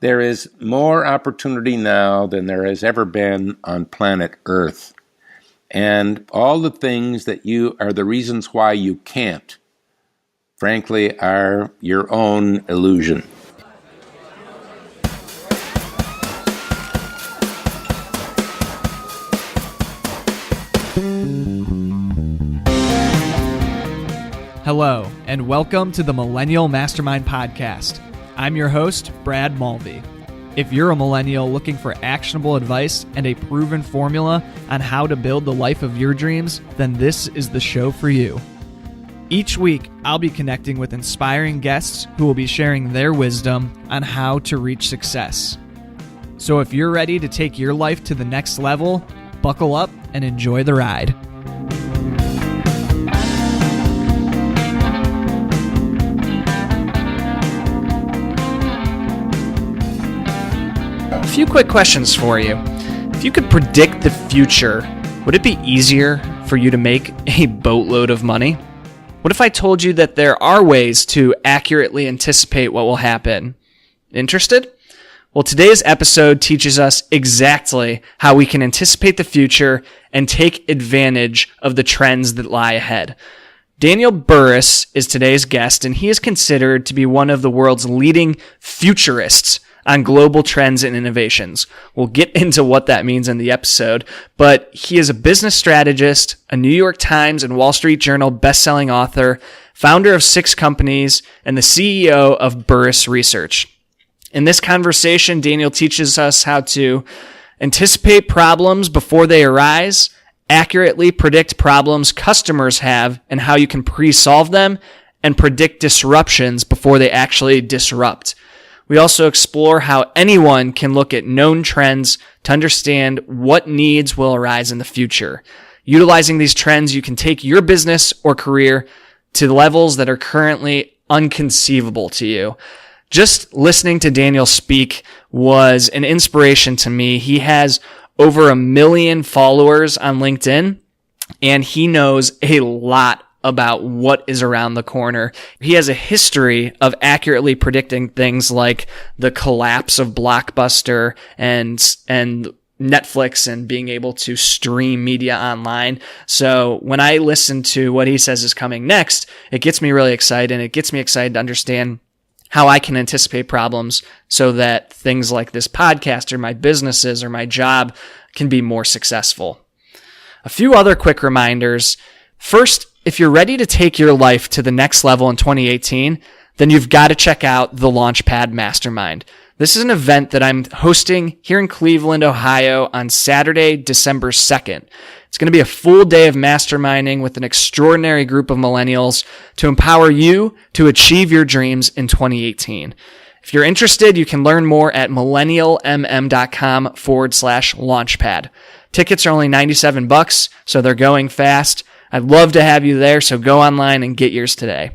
There is more opportunity now than there has ever been on planet Earth. And all the things that you are the reasons why you can't, frankly, are your own illusion. Hello, and welcome to the Millenial Mastermind podcast. I'm your host, Brad Mulvey. If you're a millennial looking for actionable advice and a proven formula on how to build the life of your dreams, then this is the show for you. Each week, I'll be connecting with inspiring guests who will be sharing their wisdom on how to reach success. So if you're ready to take your life to the next level, buckle up and enjoy the ride. A few quick questions for you. If you could predict the future, would it be easier for you to make a boatload of money? What if I told you that there are ways to accurately anticipate what will happen? Interested? Well, today's episode teaches us exactly how we can anticipate the future and take advantage of the trends that lie ahead. Daniel Burrus is today's guest, and he is considered to be one of the world's leading futurists on global trends and innovations. We'll get into what that means in the episode, but he is a business strategist, a New York Times and Wall Street Journal best-selling author, founder of 6 companies, and the CEO of Burrus Research. In this conversation, Daniel teaches us how to anticipate problems before they arise, accurately predict problems customers have and how you can pre-solve them, and predict disruptions before they actually disrupt. We also explore how anyone can look at known trends to understand what needs will arise in the future. Utilizing these trends, you can take your business or career to levels that are currently unconceivable to you. Just listening to Daniel speak was an inspiration to me. He has over 1 million followers on LinkedIn, and he knows a lot about what is around the corner. He has a history of accurately predicting things like the collapse of Blockbuster and Netflix and being able to stream media online. So when I listen to what he says is coming next, it gets me really excited, and it gets me excited to understand how I can anticipate problems so that things like this podcast or my businesses or my job can be more successful. A few other quick reminders. First, if you're ready to take your life to the next level in 2018, then you've got to check out the Launchpad Mastermind. This is an event that I'm hosting here in Cleveland, Ohio on Saturday, December 2nd. It's going to be a full day of masterminding with an extraordinary group of millennials to empower you to achieve your dreams in 2018. If you're interested, you can learn more at millennialmm.com/launchpad. Tickets are only $97, so they're going fast. I'd love to have you there, so go online and get yours today.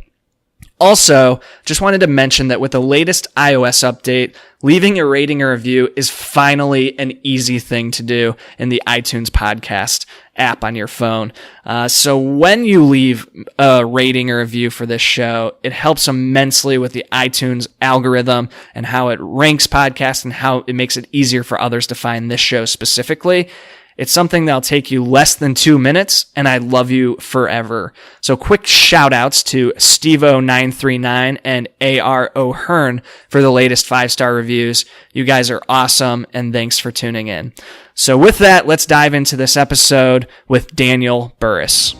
Also, just wanted to mention that with the latest iOS update, leaving a rating or review is finally an easy thing to do in the iTunes podcast app on your phone. So when you leave a rating or review for this show, it helps immensely with the iTunes algorithm and how it ranks podcasts and how it makes it easier for others to find this show specifically. It's something that'll take you less than 2 minutes, and I love you forever. So quick shout outs to Stevo939 and AR O'Hearn for the latest 5-star reviews. You guys are awesome, and thanks for tuning in. So with that, let's dive into this episode with Daniel Burrus.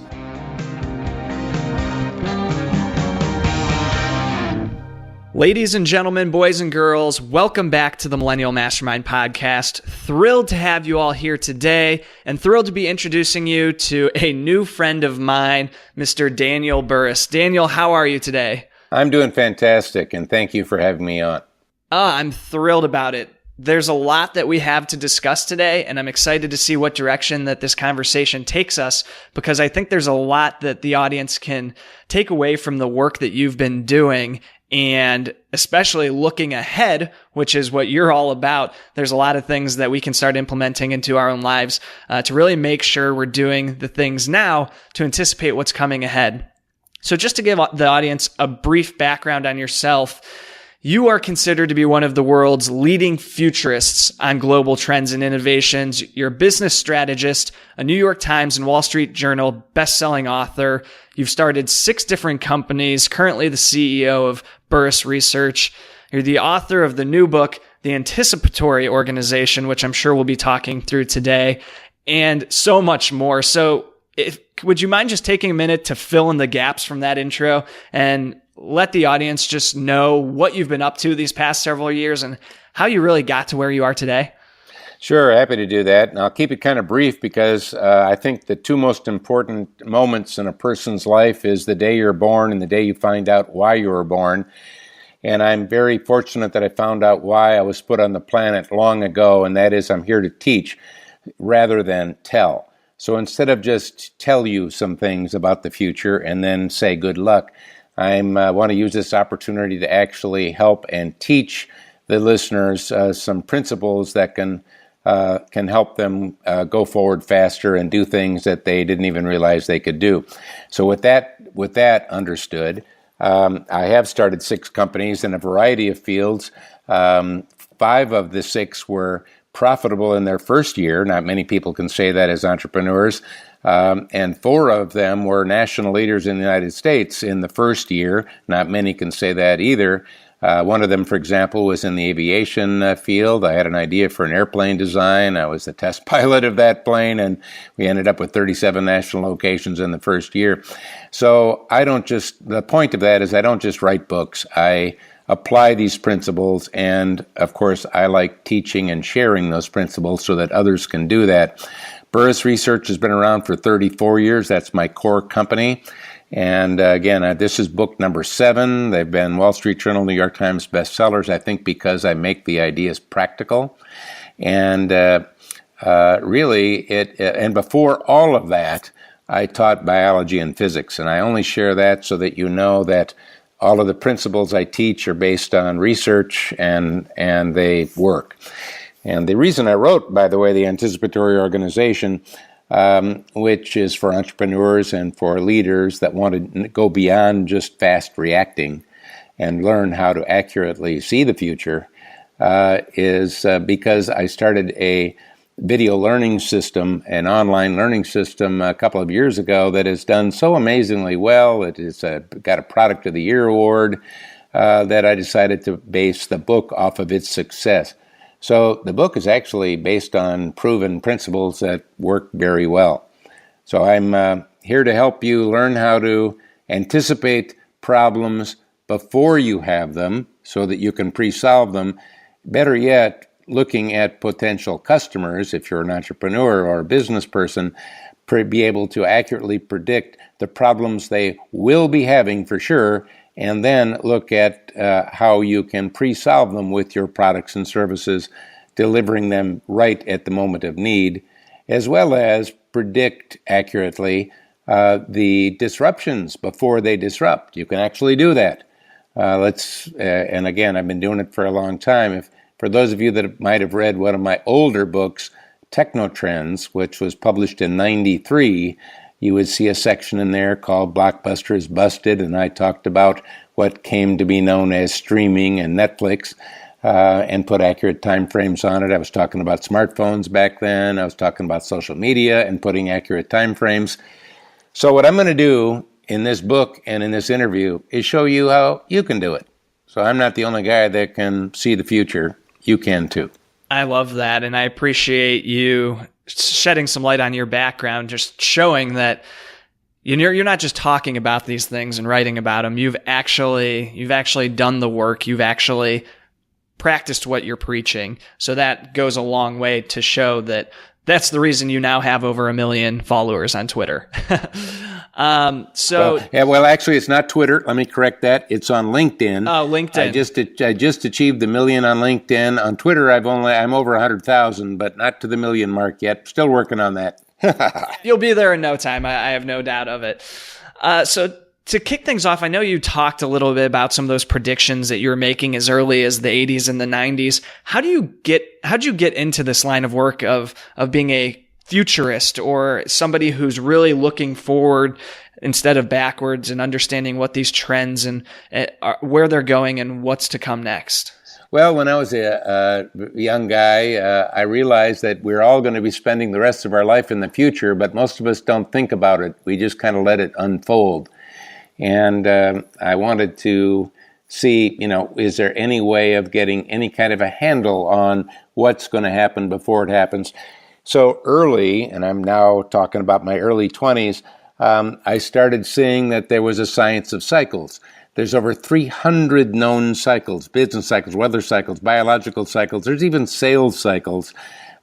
Ladies and gentlemen, boys and girls, welcome back to the Millennial Mastermind podcast. Thrilled to have you all here today, and thrilled to be introducing you to a new friend of mine, Mr. Daniel Burrus. Daniel, how are you today? I'm doing fantastic, and thank you for having me on. I'm thrilled about it. There's a lot that we have to discuss today, and I'm excited to see what direction that this conversation takes us, because I think there's a lot that the audience can take away from the work that you've been doing. And especially looking ahead, which is what you're all about, there's a lot of things that we can start implementing into our own lives to really make sure we're doing the things now to anticipate what's coming ahead. So just to give the audience a brief background on yourself, You are considered to be one of the world's leading futurists on global trends and innovations. You're a business strategist, a New York Times and Wall Street Journal best-selling author. You've started 6 different companies, currently the CEO of Burrus Research. You're the author of the new book, The Anticipatory Organization, which I'm sure we'll be talking through today, and so much more. So would you mind just taking a minute to fill in the gaps from that intro and let the audience just know what you've been up to these past several years and how you really got to where you are today? Sure, happy to do that. And I'll keep it kind of brief because I think the 2 most important moments in a person's life is the day you're born and the day you find out why you were born. And I'm very fortunate that I found out why I was put on the planet long ago, and that is I'm here to teach rather than tell. So instead of just tell you some things about the future and then say good luck, I want to use this opportunity to actually help and teach the listeners some principles that can help them go forward faster and do things that they didn't even realize they could do. So with that understood, I have started 6 companies in a variety of fields. 5 of the 6 were profitable in their first year. Not many people can say that as entrepreneurs. And 4 of them were national leaders in the United States in the first year. Not many can say that either. One of them, for example, was in the aviation field. I had an idea for an airplane design. I was the test pilot of that plane, and we ended up with 37 national locations in the first year. So the point of that is I don't just write books. I apply these principles, and of course, I like teaching and sharing those principles so that others can do that. Burrus Research has been around for 34 years. That's my core company. And again, this is book number 7. They've been Wall Street Journal, New York Times bestsellers, I think because I make the ideas practical. And and before all of that, I taught biology and physics. And I only share that so that you know that all of the principles I teach are based on research and they work. And the reason I wrote, by the way, the Anticipatory Organization, which is for entrepreneurs and for leaders that want to go beyond just fast reacting and learn how to accurately see the future, is because I started a video learning system, an online learning system a couple of years ago that has done so amazingly well. It has got a Product of the Year award that I decided to base the book off of its success. So the book is actually based on proven principles that work very well. So I'm here to help you learn how to anticipate problems before you have them so that you can pre-solve them. Better yet, looking at potential customers, if you're an entrepreneur or a business person, be able to accurately predict the problems they will be having for sure, and then look at how you can pre-solve them with your products and services, delivering them right at the moment of need, as well as predict accurately the disruptions before they disrupt. You can actually do that. And again, I've been doing it for a long time. For those of you that might have read one of my older books, Technotrends, which was published in '93, you would see a section in there called Blockbuster is Busted, and I talked about what came to be known as streaming and Netflix, and put accurate time frames on it. I was talking about smartphones back then. I was talking about social media and putting accurate time frames. So what I'm going to do in this book and in this interview is show you how you can do it. So I'm not the only guy that can see the future. You can too. I love that, and I appreciate you shedding some light on your background, just showing that you're not just talking about these things and writing about them. You've actually done the work. You've actually practiced what you're preaching. So that goes a long way to show that that's the reason you now have over 1 million followers on Twitter. Well, actually, it's not Twitter. Let me correct that. It's on LinkedIn. Oh, LinkedIn. I just achieved the 1 million on LinkedIn. On Twitter, I'm over 100,000, but not to the 1 million mark yet. Still working on that. You'll be there in no time. I have no doubt of it. So to kick things off, I know you talked a little bit about some of those predictions that you were making as early as the 80s and the 90s. How'd you get into this line of work of being a futurist or somebody who's really looking forward instead of backwards, and understanding what these trends and where they're going and what's to come next? Well, when I was a young guy, I realized that we're all going to be spending the rest of our life in the future, but most of us don't think about it. We just kind of let it unfold. And I wanted to see, is there any way of getting any kind of a handle on what's going to happen before it happens? So early, and I'm now talking about my early 20s, I started seeing that there was a science of cycles. There's over 300 known cycles, business cycles, weather cycles, biological cycles. There's even sales cycles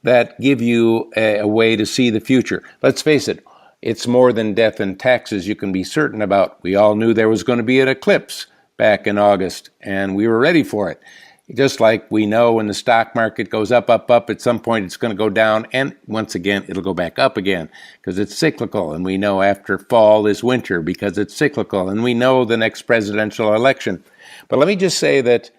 that give you a way to see the future. Let's face it, it's more than death and taxes you can be certain about. We all knew there was going to be an eclipse back in August, and we were ready for it. Just like we know when the stock market goes up, at some point it's going to go down, and once again, it'll go back up again because it's cyclical. And we know after fall is winter because it's cyclical. And we know the next presidential election. But let me just say that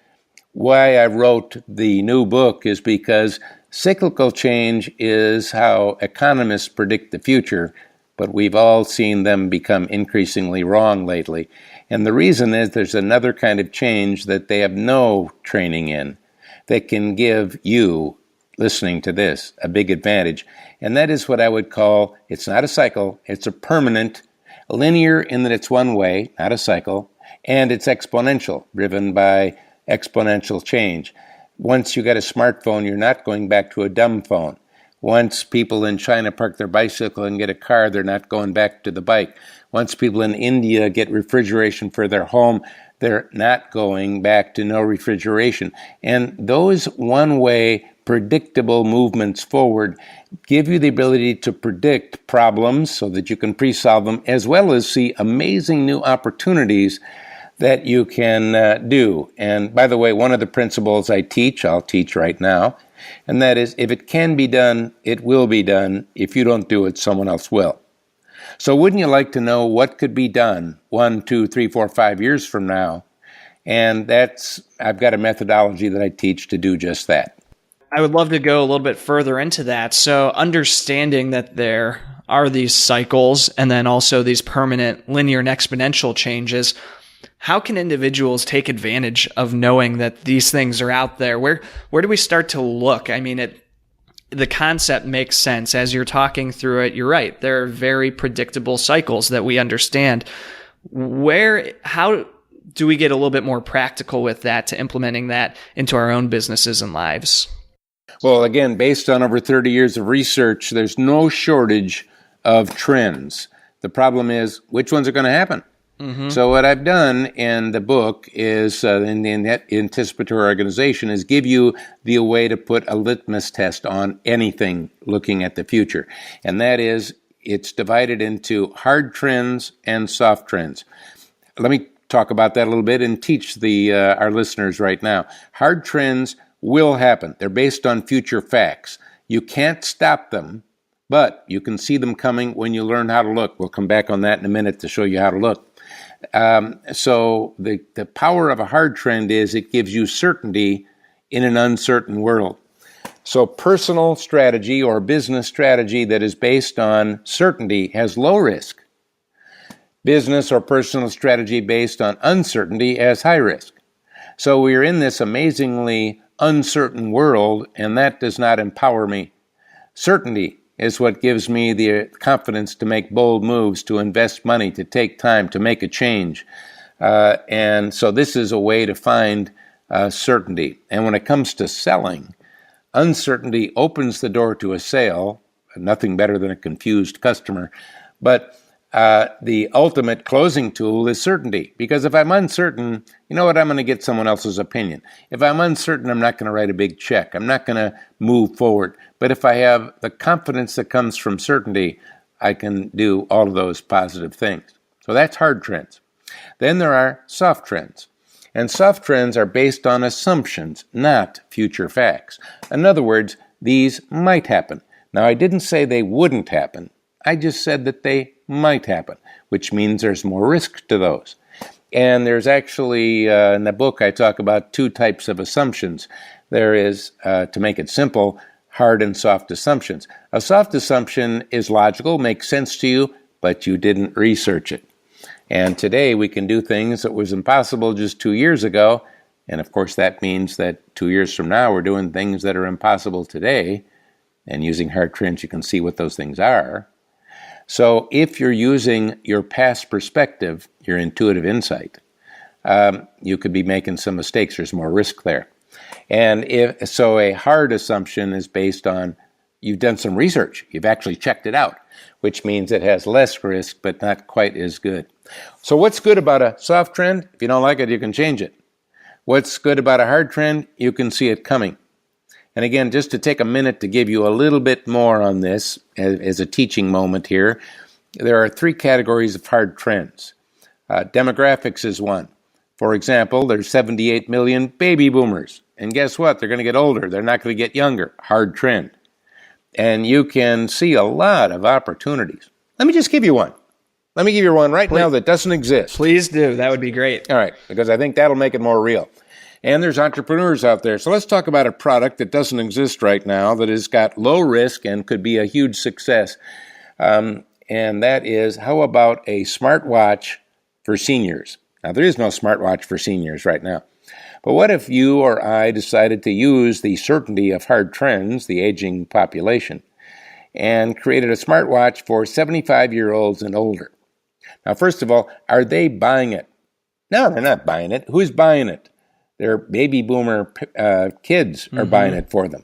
why I wrote the new book is because cyclical change is how economists predict the future, but we've all seen them become increasingly wrong lately. And the reason is there's another kind of change that they have no training in that can give you, listening to this, a big advantage. And that is what I would call, it's not a cycle, it's a permanent, linear in that it's one way, not a cycle, and it's exponential, driven by exponential change. Once you get a smartphone, you're not going back to a dumb phone. Once people in China park their bicycle and get a car, they're not going back to the bike. Once people in India get refrigeration for their home, they're not going back to no refrigeration. And those one-way, predictable movements forward give you the ability to predict problems so that you can pre-solve them, as well as see amazing new opportunities that you can do. And by the way, one of the principles I'll teach right now, and that is, if it can be done, it will be done. If you don't do it, someone else will. So wouldn't you like to know what could be done 1, 2, 3, 4, 5 years from now? And I've got a methodology that I teach to do just that. I would love to go a little bit further into that. So understanding that there are these cycles and then also these permanent linear and exponential changes, how can individuals take advantage of knowing that these things are out there? Where do we start to look? I mean, the concept makes sense. As you're talking through it, you're right. There are very predictable cycles that we understand. How do we get a little bit more practical with that to implementing that into our own businesses and lives? Well, again, based on over 30 years of research, there's no shortage of trends. The problem is, which ones are going to happen? Mm-hmm. So what I've done in the book is, in the Anticipatory organization, is give you the way to put a litmus test on anything looking at the future. And that is, it's divided into hard trends and soft trends. Let me talk about that a little bit and teach our listeners right now. Hard trends will happen. They're based on future facts. You can't stop them, but you can see them coming when you learn how to look. We'll come back on that in a minute to show you how to look. So the power of a hard trend is it gives you certainty in an uncertain world. So personal strategy or business strategy that is based on certainty has low risk. Business or personal strategy based on uncertainty has high risk. So we are in this amazingly uncertain world, and that does not empower me. Certainty is what gives me the confidence to make bold moves, to invest money, to take time, to make a change. And so this is a way to find certainty. And when it comes to selling, uncertainty opens the door to a sale, nothing better than a confused customer. But the ultimate closing tool is certainty. Because if I'm uncertain, you know what? I'm going to get someone else's opinion. If I'm uncertain, I'm not going to write a big check. I'm not going to move forward. But if I have the confidence that comes from certainty, I can do all of those positive things. So that's hard trends. Then there are soft trends. And soft trends are based on assumptions, not future facts. In other words, these might happen. Now, I didn't say they wouldn't happen. I just said that they might happen, which means there's more risk to those. And there's actually, in the book, I talk about two types of assumptions. There is, to make it simple, hard and soft assumptions. A soft assumption is logical, makes sense to you, but you didn't research it. And today we can do things that was impossible just 2 years ago. And of course, that means that 2 years from now, we're doing things that are impossible today. And using hard trends, you can see what those things are. So if you're using your past perspective, your intuitive insight, you could be making some mistakes. There's more risk there. And so a hard assumption is based on you've done some research. You've actually checked it out, which means it has less risk, but not quite as good. So what's good about a soft trend? If you don't like it, you can change it. What's good about a hard trend? You can see it coming. And again, just to take a minute to give you a little bit more on this as a teaching moment here, there are 3 categories of hard trends. Demographics is one. For example, there's 78 million baby boomers. And guess what? They're going to get older. They're not going to get younger. Hard trend. And you can see a lot of opportunities. Let me just give you one. Let me give you one right now that doesn't exist. Please do. That would be great. All right, because I think that'll make it more real. And there's entrepreneurs out there. So let's talk about a product that doesn't exist right now that has got low risk and could be a huge success. And that is, how about a smartwatch for seniors? Now, there is no smartwatch for seniors right now. But what if you or I decided to use the certainty of hard trends, the aging population, and created a smartwatch for 75-year-olds and older? Now, first of all, are they buying it? No, they're not buying it. Who's buying it? Their baby boomer kids are buying it for them.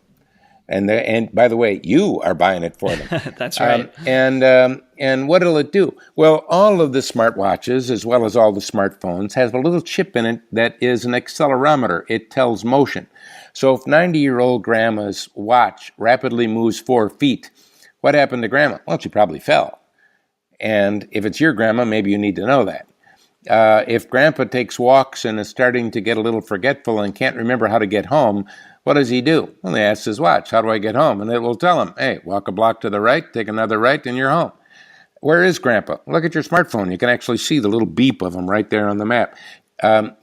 And by the way, you are buying it for them. That's right. And what will it do? Well, all of the smartwatches, as well as all the smartphones, has a little chip in it that is an accelerometer. It tells motion. So if 90-year-old grandma's watch rapidly moves 4 feet, what happened to grandma? Well, she probably fell. And if it's your grandma, maybe you need to know that. If grandpa takes walks and is starting to get a little forgetful and can't remember how to get home, what does he do? Well, he asks his watch, how do I get home? And it will tell him, hey, walk a block to the right, take another right, and you're home. Where is grandpa? Look at your smartphone. You can actually see the little beep of him right there on the map.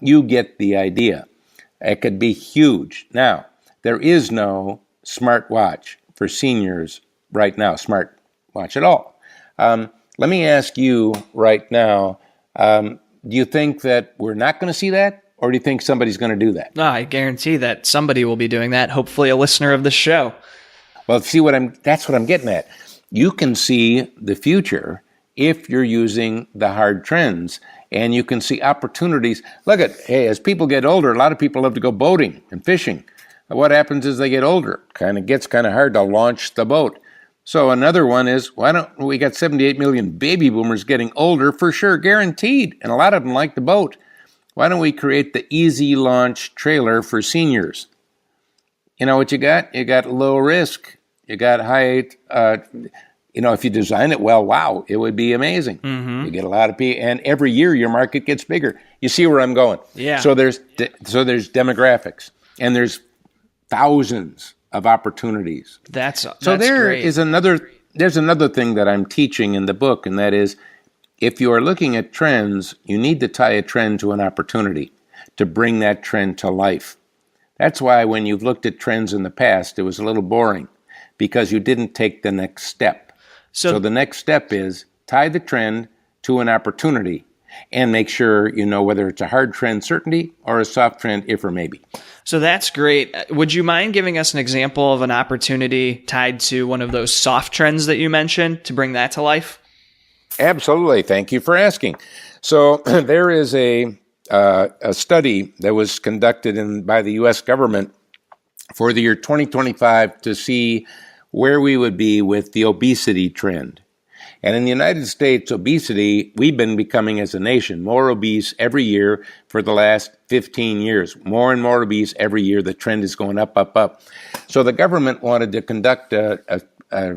You get the idea. It could be huge. Now, there is no smartwatch for seniors right now, smartwatch at all. Let me ask you right now, do you think that we're not going to see that? Or do you think somebody's going to do that? No, I guarantee that somebody will be doing that, hopefully a listener of the show. Well, that's what I'm getting at. You can see the future if you're using the hard trends, and you can see opportunities. Look as people get older, a lot of people love to go boating and fishing. What happens as they get older? Gets kind of hard to launch the boat. So another one is, we got 78 million baby boomers getting older for sure, guaranteed, and a lot of them like the boat. Why don't we create the easy launch trailer for seniors? You know what you got? You got low risk. You got high, if you design it well, wow, it would be amazing. Mm-hmm. You get a lot of people, and every year your market gets bigger. You see where I'm going? Yeah. So there's demographics, and there's thousands of opportunities. That's great. There's another thing that I'm teaching in the book, and that is, if you are looking at trends, you need to tie a trend to an opportunity to bring that trend to life. That's why when you've looked at trends in the past, it was a little boring because you didn't take the next step. So the next step is tie the trend to an opportunity and make sure you know whether it's a hard trend certainty or a soft trend if or maybe. So that's great. Would you mind giving us an example of an opportunity tied to one of those soft trends that you mentioned to bring that to life? Absolutely. Thank you for asking. So there is a study that was conducted by the U.S. government for the year 2025 to see where we would be with the obesity trend. And in the United States, obesity, we've been becoming as a nation more obese every year for the last 15 years. More and more obese every year. The trend is going up, up, up. So the government wanted to conduct a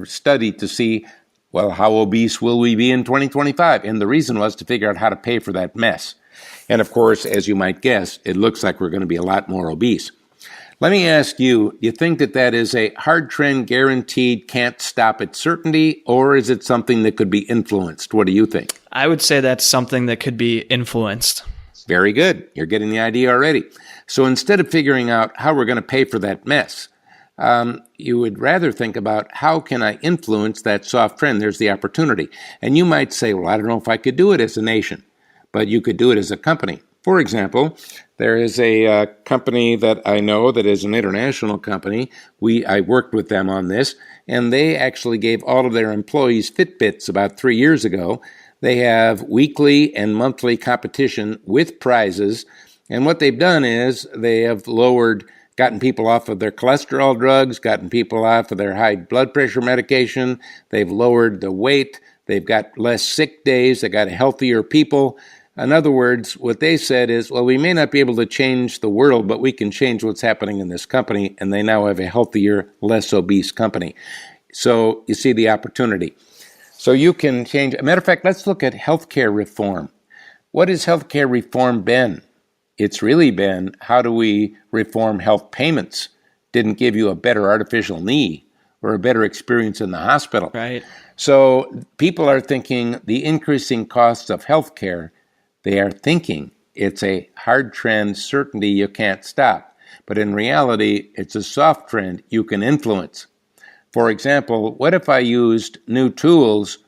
study to see, well, how obese will we be in 2025? And the reason was to figure out how to pay for that mess. And of course, as you might guess, it looks like we're going to be a lot more obese. Let me ask you, do you think that is a hard trend, guaranteed, can't stop it certainty, or is it something that could be influenced? What do you think? I would say that's something that could be influenced. Very good. You're getting the idea already. So instead of figuring out how we're going to pay for that mess, You would rather think about how can I influence that soft trend? There's the opportunity. And you might say, well, I don't know if I could do it as a nation, but you could do it as a company. For example, there is a company that I know that is an international company. I worked with them on this, and they actually gave all of their employees Fitbits about 3 years ago. They have weekly and monthly competition with prizes, and what they've done is they have gotten people off of their cholesterol drugs, gotten people off of their high blood pressure medication. They've lowered the weight. They've got less sick days. They got healthier people. In other words, what they said is, well, we may not be able to change the world, but we can change what's happening in this company, and they now have a healthier, less obese company. So you see the opportunity. So you can change. As a matter of fact, let's look at healthcare reform. What has healthcare reform been? It's really been, how do we reform health payments? Didn't give you a better artificial knee or a better experience in the hospital. Right. So people are thinking the increasing costs of healthcare. They are thinking it's a hard trend, certainty you can't stop. But in reality, it's a soft trend you can influence. For example, what if I used new tools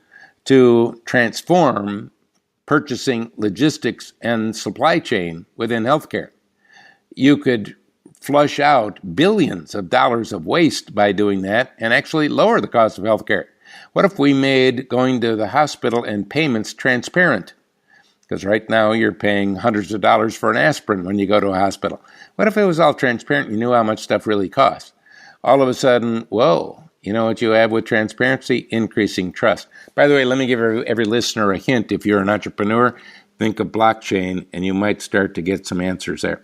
to transform purchasing, logistics, and supply chain within healthcare? You could flush out billions of dollars of waste by doing that and actually lower the cost of healthcare. What if we made going to the hospital and payments transparent? Because right now you're paying hundreds of dollars for an aspirin when you go to a hospital. What if it was all transparent and you knew how much stuff really costs? All of a sudden, whoa, you know what you have with transparency? Increasing trust. By the way, let me give every listener a hint. If you're an entrepreneur, think of blockchain and you might start to get some answers there.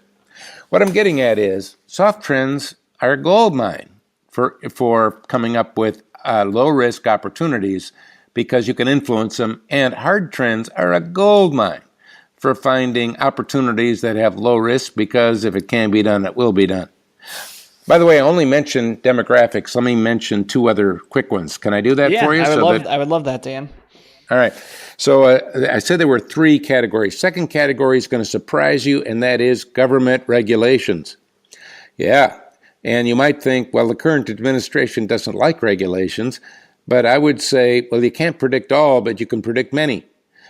What I'm getting at is soft trends are a gold mine for coming up with low-risk opportunities because you can influence them, and hard trends are a gold mine for finding opportunities that have low risk because if it can be done, it will be done. By the way, I only mentioned demographics. Let me mention two other quick ones. Can I do that for you? I would love that, Dan. All right. So I said there were three categories. Second category is going to surprise you, and that is government regulations. Yeah. And you might think, well, the current administration doesn't like regulations. But I would say, well, you can't predict all, but you can predict many.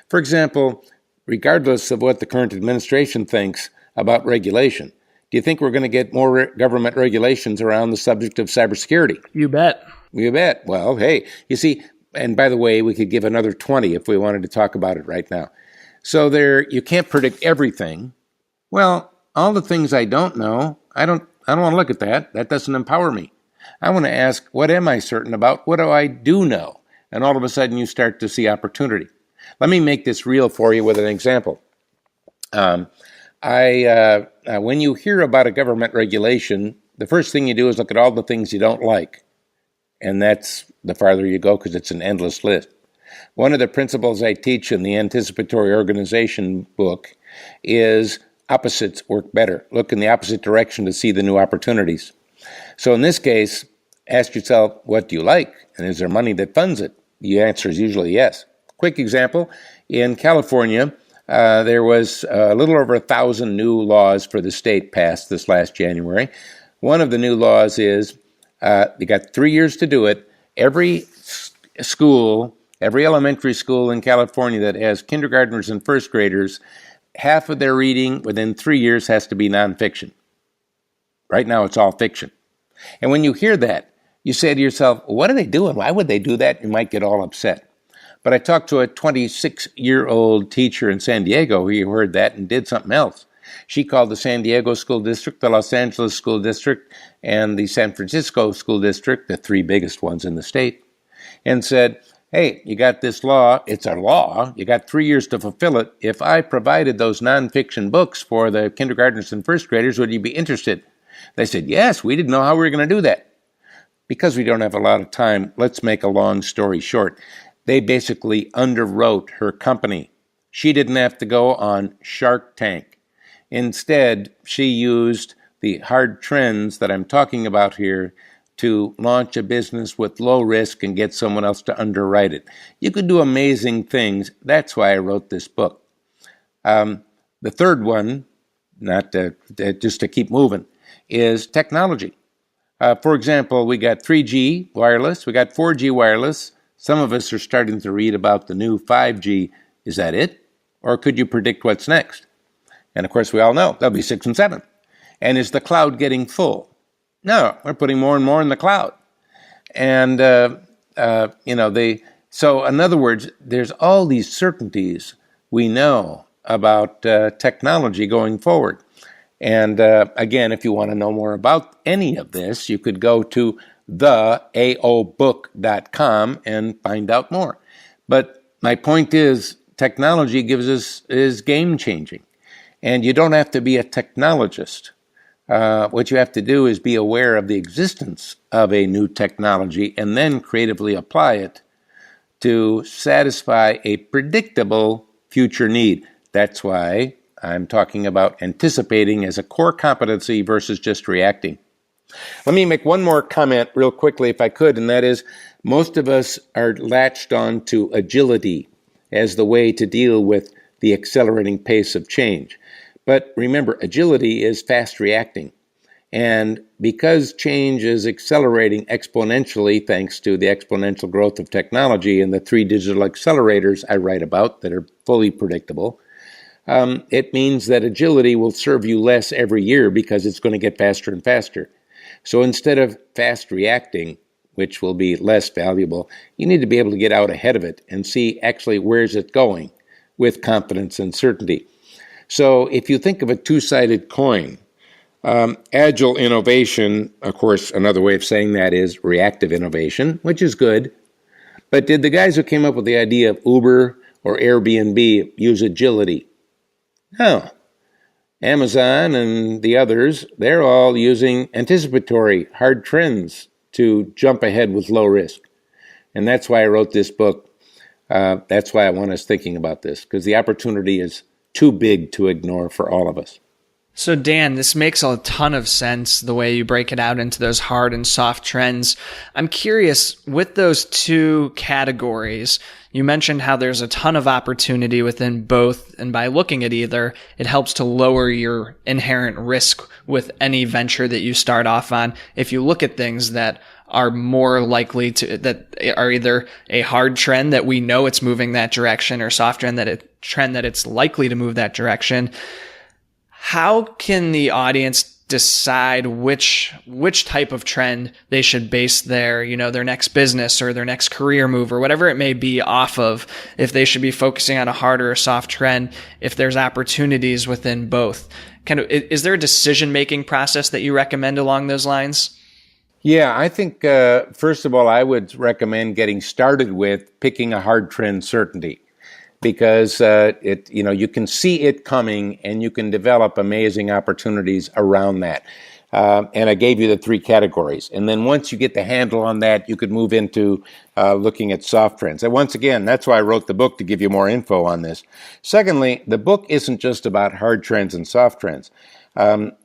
For example, regardless of what the current administration thinks about regulation, do you think we're going to get more government regulations around the subject of cybersecurity? You bet. You bet. Well, hey, you see, and by the way, we could give another 20 if we wanted to talk about it right now. So you can't predict everything. Well, all the things I don't know, I don't want to look at that. That doesn't empower me. I want to ask, what am I certain about? What do I do know? And all of a sudden you start to see opportunity. Let me make this real for you with an example. When you hear about a government regulation, the first thing you do is look at all the things you don't like. And that's the farther you go because it's an endless list. One of the principles I teach in the Anticipatory Organization book is opposites work better. Look in the opposite direction to see the new opportunities. So in this case, ask yourself, what do you like? And is there money that funds it? The answer is usually yes. Quick example, in California, there was a little over 1,000 new laws for the state passed this last January. One of the new laws is you got 3 years to do it. Every school, every elementary school in California that has kindergartners and first graders, half of their reading within 3 years has to be nonfiction. Right now, it's all fiction. And when you hear that, you say to yourself, what are they doing? Why would they do that? You might get all upset. But I talked to a 26-year-old teacher in San Diego who heard that and did something else. She called the San Diego School District, the Los Angeles School District, and the San Francisco School District, the three biggest ones in the state, and said, hey, you got this law. It's a law. You got 3 years to fulfill it. If I provided those nonfiction books for the kindergartners and first graders, would you be interested? They said, yes, we didn't know how we were going to do that. Because we don't have a lot of time, let's make a long story short. They basically underwrote her company. She didn't have to go on Shark Tank. Instead, she used the hard trends that I'm talking about here to launch a business with low risk and get someone else to underwrite it. You could do amazing things. That's why I wrote this book. The third one, just to keep moving, is technology. For example, we got 3G wireless, we got 4G wireless. Some of us are starting to read about the new 5G. Is that it? Or could you predict what's next? And of course, we all know there'll be 6 and 7. And is the cloud getting full? No, we're putting more and more in the cloud. And, so in other words, there's all these certainties we know about technology going forward. And again, if you want to know more about any of this, you could go to theaobook.com and find out more. But my point is, technology is game changing. And you don't have to be a technologist. What you have to do is be aware of the existence of a new technology and then creatively apply it to satisfy a predictable future need. That's why I'm talking about anticipating as a core competency versus just reacting. Let me make one more comment real quickly if I could, and that is most of us are latched on to agility as the way to deal with the accelerating pace of change. But remember, agility is fast reacting. And because change is accelerating exponentially thanks to the exponential growth of technology and the 3 digital accelerators I write about that are fully predictable, it means that agility will serve you less every year because it's going to get faster and faster. So instead of fast reacting, which will be less valuable, you need to be able to get out ahead of it and see actually where's it going with confidence and certainty. So if you think of a two-sided coin, agile innovation, of course, another way of saying that is reactive innovation, which is good. But did the guys who came up with the idea of Uber or Airbnb use agility? No. Amazon and the others, they're all using anticipatory, hard trends to jump ahead with low risk. And that's why I wrote this book. That's why I want us thinking about this, because the opportunity is too big to ignore for all of us. So Dan, this makes a ton of sense, the way you break it out into those hard and soft trends. I'm curious, with those two categories, you mentioned how there's a ton of opportunity within both, and by looking at either, it helps to lower your inherent risk with any venture that you start off on. If you look at things that are more likely to, that are either a hard trend that we know it's moving that direction, or soft trend that it's likely to move that direction, how can the audience decide which type of trend they should base their next business or their next career move or whatever it may be off of, if they should be focusing on a hard or a soft trend, if there's opportunities within both? Is there a decision-making process that you recommend along those lines? Yeah, I think, first of all, I would recommend getting started with picking a hard trend certainty, because you can see it coming and you can develop amazing opportunities around that. And I gave you the 3 categories. And then once you get the handle on that, you could move into looking at soft trends. And once again, that's why I wrote the book, to give you more info on this. Secondly, the book isn't just about hard trends and soft trends.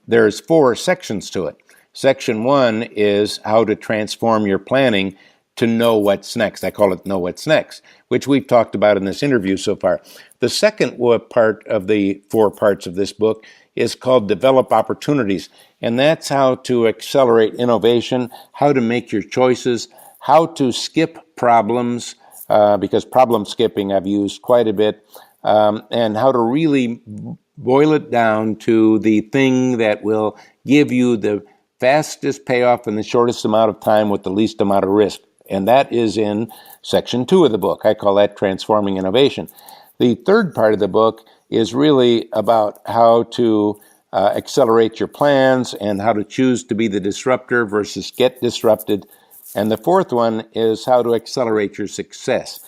There's 4 sections to it. Section 1 is how to transform your planning to know what's next. I call it Know What's Next, which we've talked about in this interview so far. The second part of the 4 parts of this book is called Develop Opportunities, and that's how to accelerate innovation, how to make your choices, how to skip problems, because problem skipping I've used quite a bit, and how to really boil it down to the thing that will give you the fastest payoff in the shortest amount of time with the least amount of risk. And that is in section 2 of the book. I call that Transforming Innovation. The third part of the book is really about how to accelerate your plans and how to choose to be the disruptor versus get disrupted. And the fourth one is how to accelerate your success.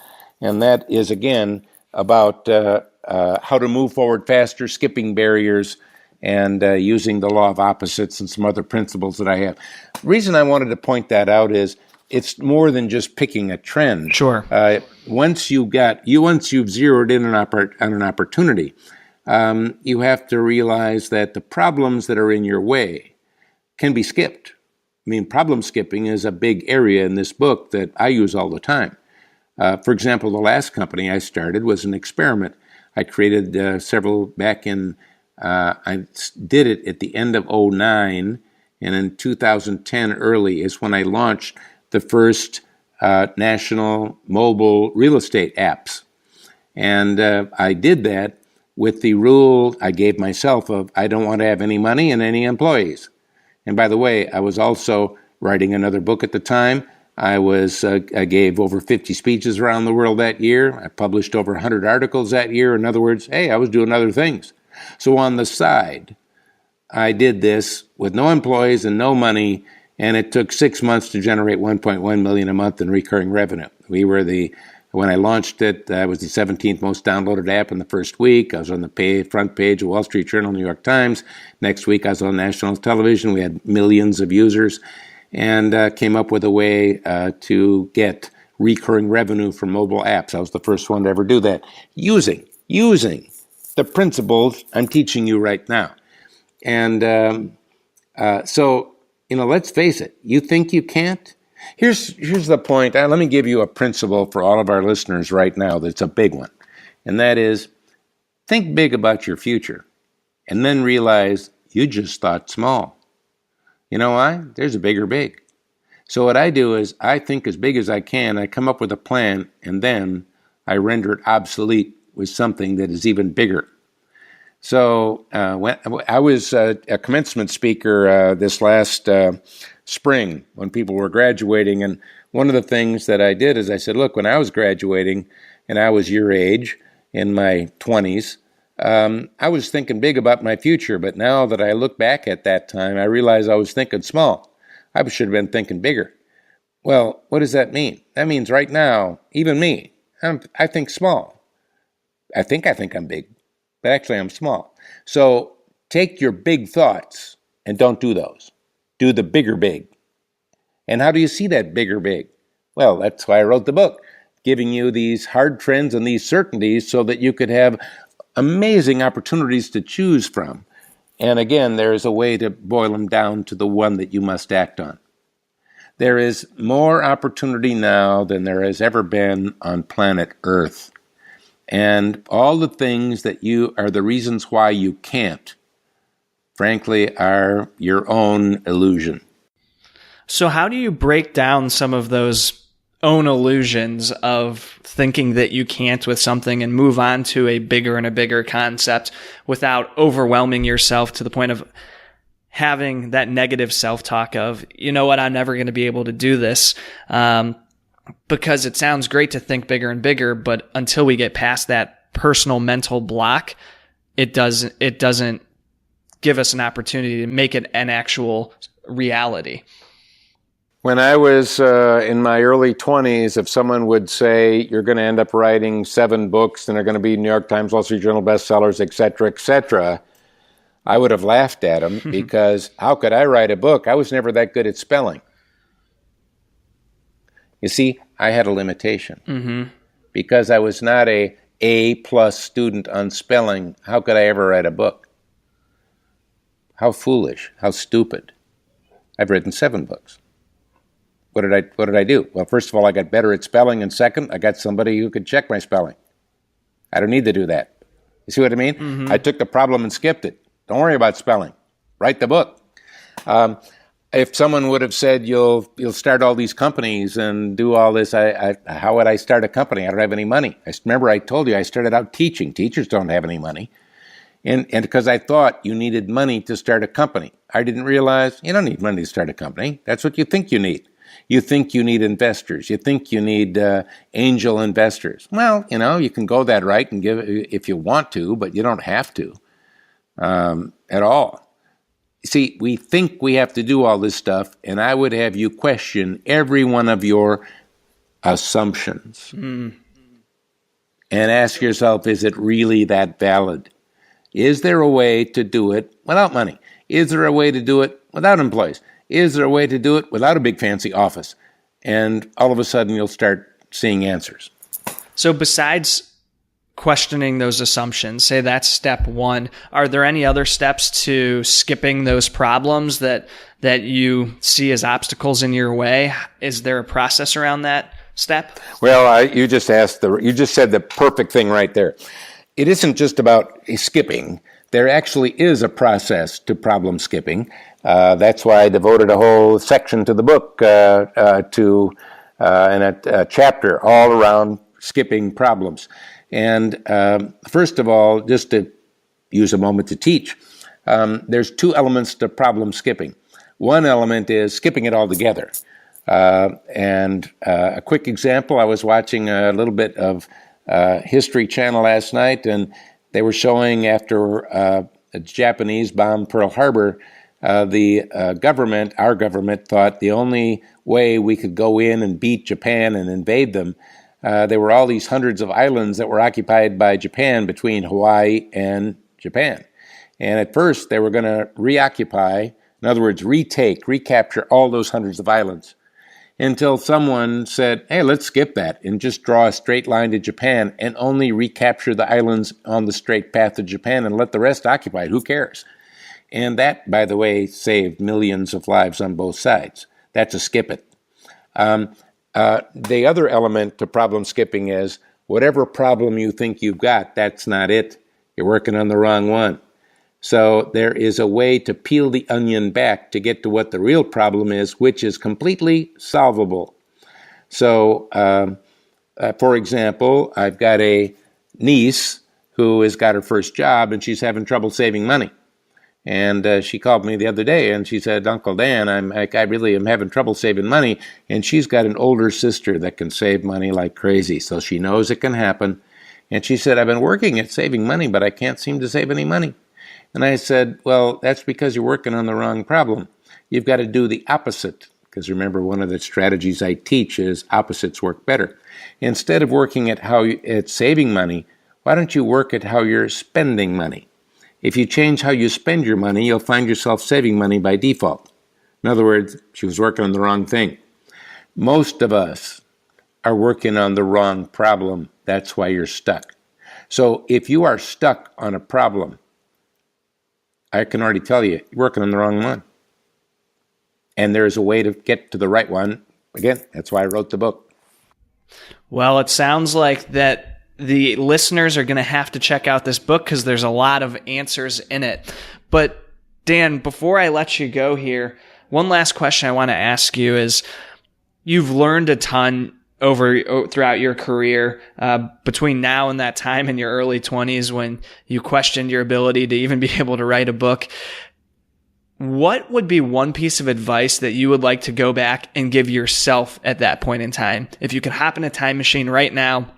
And that is, again, about how to move forward faster, skipping barriers, and using the law of opposites and some other principles that I have. The reason I wanted to point that out is it's more than just picking a trend. Sure. Once you've zeroed in on an opportunity, you have to realize that the problems that are in your way can be skipped. I mean, problem skipping is a big area in this book that I use all the time. For example, the last company I started was an experiment. I created several back in, I did it at the end of 2009, And in 2010 early is when I launched the first national mobile real estate apps. And I did that with the rule I gave myself of I don't want to have any money and any employees. And by the way, I was also writing another book at the time. I gave over 50 speeches around the world that year. I published over 100 articles that year. In other words, hey, I was doing other things. So on the side, I did this with no employees and no money, and it took 6 months to generate $1.1 million a month in recurring revenue. When I launched it, I was the 17th most downloaded app in the first week. I was on the front page of Wall Street Journal, New York Times. Next week, I was on national television. We had millions of users, and came up with a way to get recurring revenue from mobile apps. I was the first one to ever do that, using the principles I'm teaching you right now. And so, let's face it. You think you can't? Here's the point. Let me give you a principle for all of our listeners right now that's a big one. And that is, think big about your future and then realize you just thought small. You know why? There's a bigger big. So what I do is I think as big as I can. I come up with a plan, and then I render it obsolete with something that is even bigger. So when I was a commencement speaker this last spring when people were graduating, and one of the things that I did is I said, look, when I was graduating and I was your age, in my 20s, I was thinking big about my future, but now that I look back at that time, I realize I was thinking small. I should have been thinking bigger. Well, what does that mean? That means right now, even me, I think small. I think I'm big, but actually I'm small. So take your big thoughts and don't do those. Do the bigger big. And how do you see that bigger big? Well, that's why I wrote the book, giving you these hard trends and these certainties so that you could have amazing opportunities to choose from. And again, there is a way to boil them down to the one that you must act on. There is more opportunity now than there has ever been on planet Earth. And all the things that are the reasons why you can't, frankly, are your own illusion. So how do you break down some of those own illusions of thinking that you can't with something and move on to a bigger and a bigger concept without overwhelming yourself to the point of having that negative self-talk of, you know what, I'm never going to be able to do this, because it sounds great to think bigger and bigger, but until we get past that personal mental block, it doesn't give us an opportunity to make it an actual reality. When I was in my early 20s, if someone would say, you're going to end up writing 7 books and they're going to be New York Times, Wall Street Journal bestsellers, et cetera, I would have laughed at them because how could I write a book? I was never that good at spelling. You see, I had a limitation. Because I was not a A+ student on spelling, how could I ever write a book? How foolish, how stupid. I've written 7 books. What did I do? Well, first of all, I got better at spelling, and second, I got somebody who could check my spelling. I don't need to do that. You see what I mean? I took the problem and skipped it. Don't worry about spelling. Write the book. If someone would have said, you'll start all these companies and do all this, how would I start a company? I don't have any money. Remember I told you I started out teaching. Teachers don't have any money. And because I thought you needed money to start a company. I didn't realize you don't need money to start a company. That's what you think you need. You think you need investors. You think you need angel investors. Well, you can go that route and give if you want to, but you don't have to at all. See, we think we have to do all this stuff, and I would have you question every one of your assumptions and ask yourself, is it really that valid? Is there a way to do it without money? Is there a way to do it without employees? Is there a way to do it without a big fancy office? And all of a sudden you'll start seeing answers. So besides questioning those assumptions, say that's step 1, are there any other steps to skipping those problems that you see as obstacles in your way? Is there a process around that step? Well, you just said the perfect thing right there. It isn't just about skipping. there actually is a process to problem skipping. That's why I devoted a whole section to the book and a chapter all around skipping problems. And first of all, just to use a moment to teach, there's two elements to problem skipping. One element is skipping it altogether. And a quick example, I was watching a little bit of History Channel last night, and they were showing after the Japanese bombed Pearl Harbor, the government, our government, thought the only way we could go in and beat Japan and invade them, there were all these hundreds of islands that were occupied by Japan between Hawaii and Japan. And at first, they were going to reoccupy, in other words, recapture all those hundreds of islands, until someone said, hey, let's skip that and just draw a straight line to Japan and only recapture the islands on the straight path to Japan and let the rest occupied. Who cares? And that, by the way, saved millions of lives on both sides. That's a skip it. The other element to problem skipping is whatever problem you think you've got, that's not it. You're working on the wrong one. So there is a way to peel the onion back to get to what the real problem is, which is completely solvable. So, for example, I've got a niece who has got her first job and she's having trouble saving money. And she called me the other day and she said, Uncle Dan, I really am having trouble saving money. And she's got an older sister that can save money like crazy. So she knows it can happen. And she said, I've been working at saving money, but I can't seem to save any money. And I said, well, that's because you're working on the wrong problem. You've got to do the opposite. Because remember, one of the strategies I teach is opposites work better. Instead of working at at saving money, why don't you work at how you're spending money? If you change how you spend your money, you'll find yourself saving money by default. In other words, she was working on the wrong thing. Most of us are working on the wrong problem. That's why you're stuck. So if you are stuck on a problem, I can already tell you, you're working on the wrong one. And there's a way to get to the right one. Again, that's why I wrote the book. Well, it sounds like that the listeners are going to have to check out this book because there's a lot of answers in it. But Dan, before I let you go here, one last question I want to ask you is, you've learned a ton throughout your career, between now and that time in your early 20s when you questioned your ability to even be able to write a book. What would be one piece of advice that you would like to go back and give yourself at that point in time? If you could hop in a time machine right now,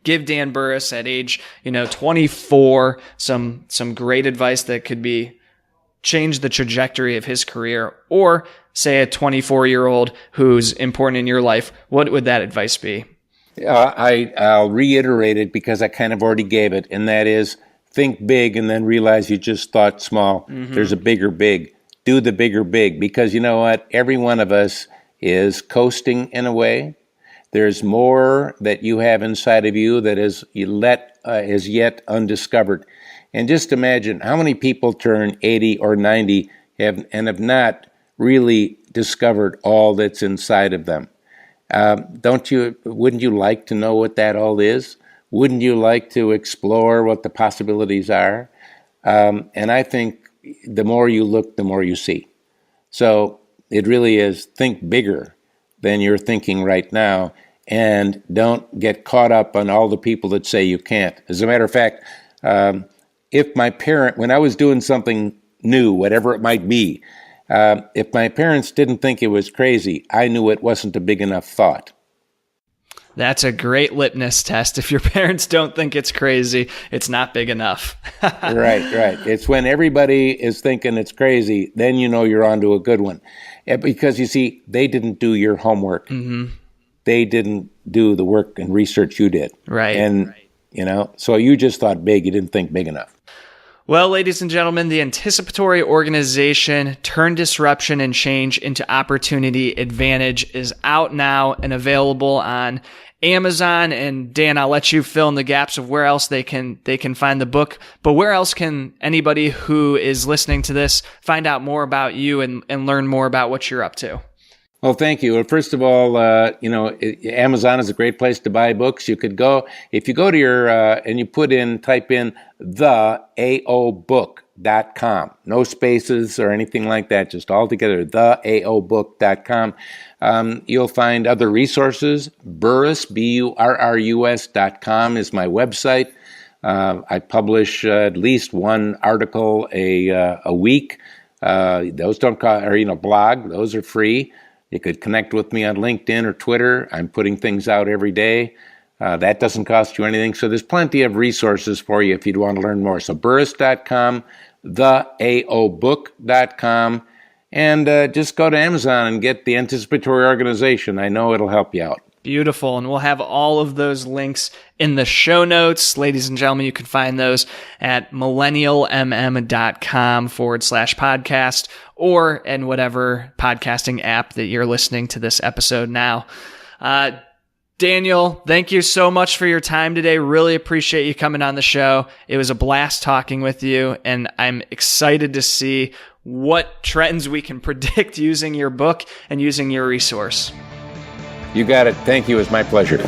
give Dan Burrus at age, 24 some great advice that could be change the trajectory of his career, or say a 24-year-old who's important in your life, what would that advice be? I'll reiterate it because I kind of already gave it, and that is think big and then realize you just thought small. Mm-hmm. There's a bigger big. Do the bigger big, because you know what? Every one of us is coasting in a way. There's more that you have inside of you that is yet undiscovered. And just imagine how many people turn 80 or 90 have not really discovered all that's inside of them. Wouldn't you like to know what that all is? Wouldn't you like to explore what the possibilities are? And I think the more you look, the more you see. So it really is think bigger than you're thinking right now, and don't get caught up on all the people that say you can't. As a matter of fact, when I was doing something new, whatever it might be, if my parents didn't think it was crazy, I knew it wasn't a big enough thought. That's a great litmus test. If your parents don't think it's crazy, it's not big enough. Right. It's when everybody is thinking it's crazy, then you know you're onto a good one. Because you see, they didn't do your homework. Mm-hmm. They didn't do the work and research you did. Right. And, so you just thought big, you didn't think big enough. Well, ladies and gentlemen, the Anticipatory organization, Turn Disruption and Change into Opportunity Advantage, is out now and available on Amazon. And Dan, I'll let you fill in the gaps of where else they can find the book. But where else can anybody who is listening to this find out more about you and learn more about what you're up to? Well, thank you. Well, first of all, Amazon is a great place to buy books. You could go, if you go to your, and you type in theaobook.com. No spaces or anything like that, just all together, theaobook.com. You'll find other resources. Burrus, BURRUS.com is my website. I publish at least one article a week. Those don't cost, or blog. Those are free. You could connect with me on LinkedIn or Twitter. I'm putting things out every day. That doesn't cost you anything. So there's plenty of resources for you if you'd want to learn more. So Burrus.com, theaobook.com, and just go to Amazon and get the Anticipatory Organization. I know it'll help you out. Beautiful. And we'll have all of those links in the show notes. Ladies and gentlemen, you can find those at millennialmm.com/podcast or in whatever podcasting app that you're listening to this episode now. Daniel, thank you so much for your time today. Really appreciate you coming on the show. It was a blast talking with you, and I'm excited to see what trends we can predict using your book and using your resource. You got it. Thank you. It was my pleasure.